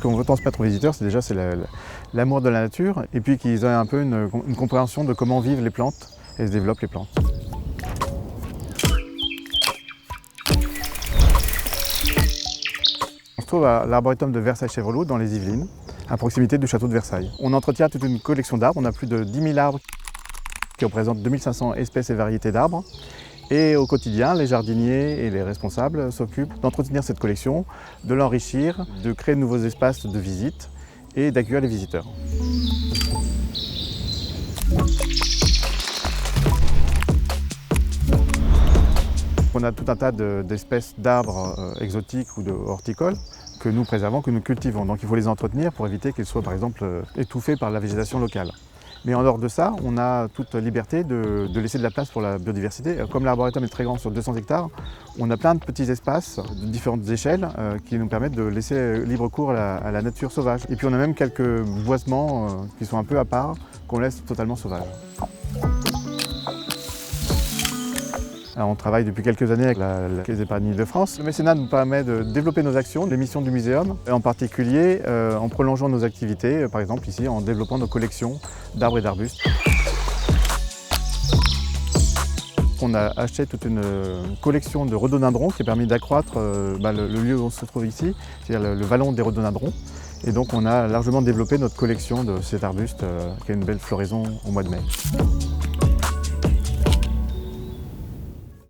Ce qu'on veut transmettre aux visiteurs, c'est l'amour de la nature et puis qu'ils aient un peu une compréhension de comment vivent les plantes et se développent les plantes. On se trouve à l'arboretum de Versailles-Chevreloup dans les Yvelines, à proximité du château de Versailles. On entretient toute une collection d'arbres, on a plus de 10 000 arbres qui représentent 2500 espèces et variétés d'arbres. Et au quotidien, les jardiniers et les responsables s'occupent d'entretenir cette collection, de l'enrichir, de créer de nouveaux espaces de visite et d'accueillir les visiteurs. On a tout un tas d'espèces d'arbres exotiques ou horticoles que nous préservons, que nous cultivons. Donc il faut les entretenir pour éviter qu'ils soient par exemple étouffés par la végétation locale. Mais en dehors de ça, on a toute liberté de laisser de la place pour la biodiversité. Comme l'arboretum est très grand, sur 200 hectares, on a plein de petits espaces de différentes échelles qui nous permettent de laisser libre cours à la nature sauvage. Et puis on a même quelques boisements qui sont un peu à part, qu'on laisse totalement sauvages. Alors, on travaille depuis quelques années avec la Caisse d'épargne de France. Le mécénat nous permet de développer nos actions, les missions du muséum, en particulier en prolongeant nos activités, par exemple ici en développant nos collections d'arbres et d'arbustes. On a acheté toute une collection de rhododendrons qui a permis d'accroître le lieu où on se trouve ici, c'est-à-dire le vallon des rhododendrons. Et donc on a largement développé notre collection de cet arbuste qui a une belle floraison au mois de mai.